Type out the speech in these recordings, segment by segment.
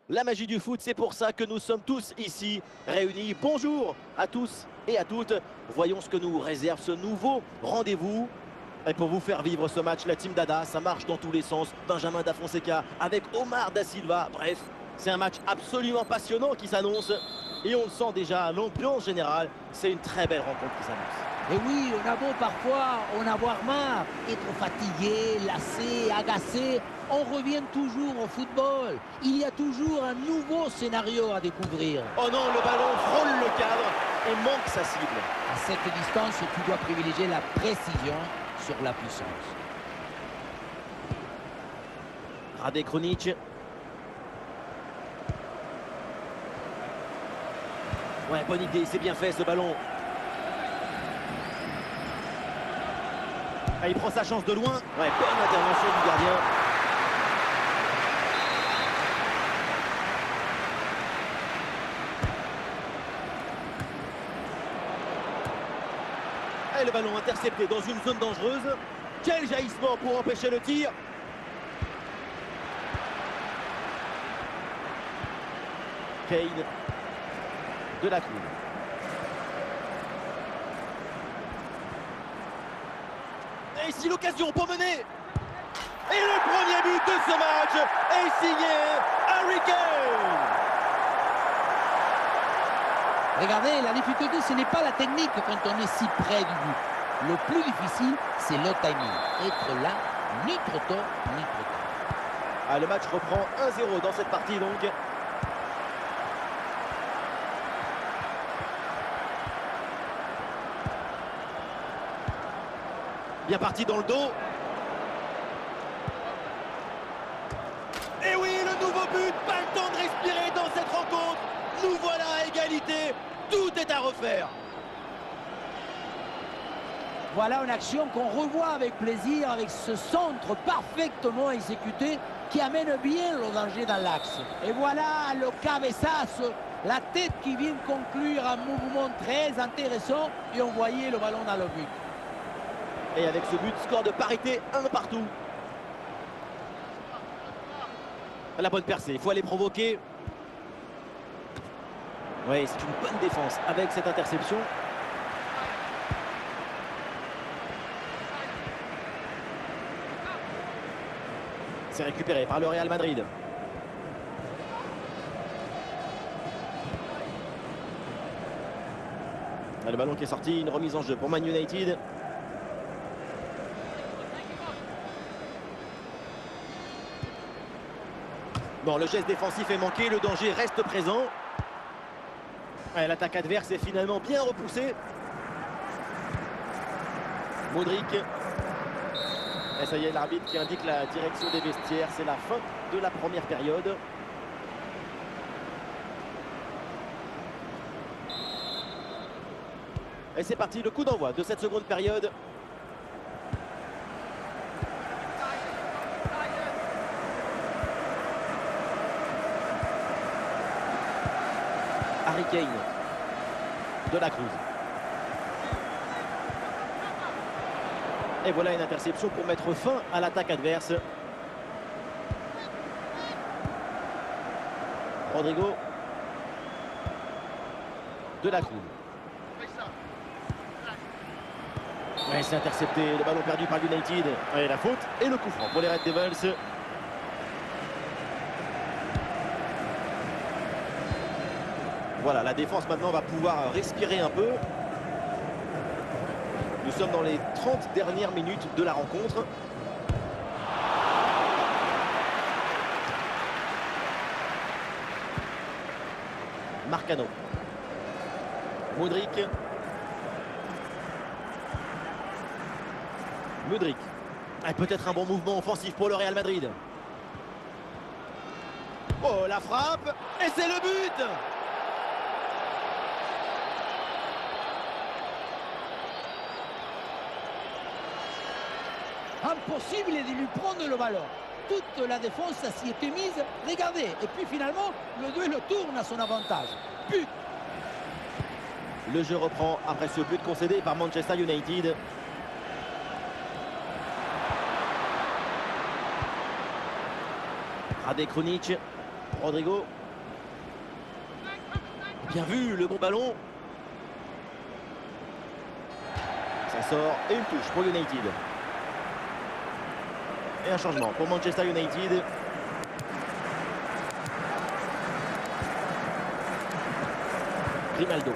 La magie du foot, c'est pour ça que nous sommes tous ici réunis. Bonjour à tous et à toutes. Voyons ce que nous réserve ce nouveau rendez-vous. Et pour vous faire vivre ce match, la team Dada, ça marche dans tous les sens. Benjamin Da Fonseca avec Omar Da Silva. Bref, c'est un match absolument passionnant qui s'annonce. Et on le sent déjà, l'ambiance générale, c'est une très belle rencontre qui s'annonce. Et oui, on a beau parfois en avoir marre, être fatigué, lassé, agacé, on revient toujours au football. Il y a toujours un nouveau scénario à découvrir. Oh non, le ballon frôle le cadre et manque sa cible. À cette distance, tu dois privilégier la précision sur la puissance. Rade Krunic. Ouais, bonne idée, c'est bien fait ce ballon. Ah, il prend sa chance de loin. Ouais, bonne intervention du gardien. Et le ballon intercepté dans une zone dangereuse. Quel jaillissement pour empêcher le tir. Kane. De la Cruz. Et ici l'occasion pour mener. Et le premier but de ce match est signé Harry Kane. Regardez, la difficulté, ce n'est pas la technique quand on est si près du but. Le plus difficile, c'est le timing. Être là, ni trop tôt, ni trop tard. Ah, le match reprend 1-0 dans cette partie donc. Bien parti dans le dos. Et oui, le nouveau but. Pas le temps de respirer dans cette rencontre. Nous voilà à égalité. Tout est à refaire. Voilà une action qu'on revoit avec plaisir, avec ce centre parfaitement exécuté qui amène bien le danger dans l'axe. Et voilà le cabeçazo, la tête qui vient conclure un mouvement très intéressant et on voyait le ballon dans le but. Et avec ce but, score de parité, 1 partout. La bonne percée, il faut aller provoquer. Oui, c'est une bonne défense avec cette interception. C'est récupéré par le Real Madrid. Le ballon qui est sorti, une remise en jeu pour Man United. Bon, le geste défensif est manqué, le danger reste présent. Ouais, l'attaque adverse est finalement bien repoussée. Modric. Et ça y est, l'arbitre qui indique la direction des vestiaires. C'est la fin de la première période. Et c'est parti, le coup d'envoi de cette seconde période. Harry Kane. De la Cruz. Et voilà une interception pour mettre fin à l'attaque adverse. Rodrigo. De la Cruz. Ouais, c'est intercepté, le ballon perdu par United. Ouais, la faute et le coup franc pour les Red Devils. Voilà, la défense maintenant va pouvoir respirer un peu. Nous sommes dans les 30 dernières minutes de la rencontre. Marcano. Modric. Modric. Ah, peut-être un bon mouvement offensif pour le Real Madrid. Oh, la frappe. Et c'est le but. Impossible de lui prendre le ballon. Toute la défense s'y était mise. Regardez. Et puis finalement, le duel tourne à son avantage. But. Le jeu reprend après ce but concédé par Manchester United. Rade Krunic. Rodrigo. Bien vu, le bon ballon. Ça sort et une touche pour United. Et un changement pour Manchester United. Grimaldo.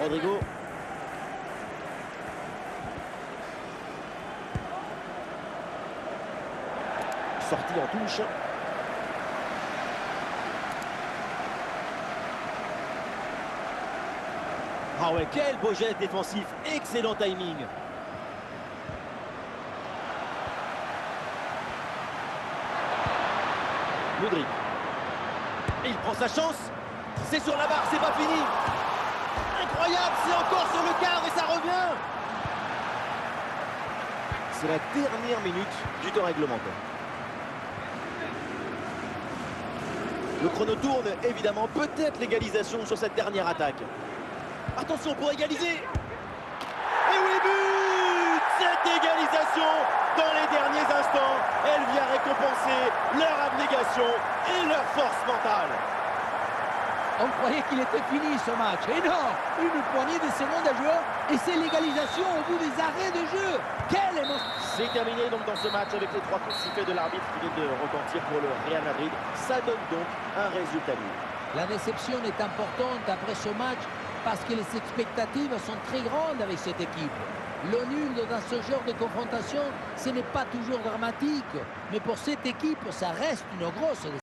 Rodrigo. Sortie en touche. Ah ouais, quel beau geste défensif. Excellent timing. Modric. Et il prend sa chance. C'est sur la barre, c'est pas fini. Incroyable, c'est encore sur le quart et ça revient. C'est la dernière minute du temps réglementaire. Le chrono tourne, évidemment, peut-être l'égalisation sur cette dernière attaque. Attention pour égaliser. Et oui, but! Cette égalisation dans les derniers instants, elle vient récompenser leur abnégation et leur force mentale. On croyait qu'il était fini ce match. Et non, une poignée de secondes à jouer et c'est l'égalisation au bout des arrêts de jeu. Quelle émotion! C'est terminé donc dans ce match avec les 3 coups sifflés de l'arbitre qui vient de retentir pour le Real Madrid. Ça donne donc un résultat nul. La déception est importante après ce match parce que les expectatives sont très grandes avec cette équipe. Le nul dans ce genre de confrontation, ce n'est pas toujours dramatique. Mais pour cette équipe, ça reste une grosse déception.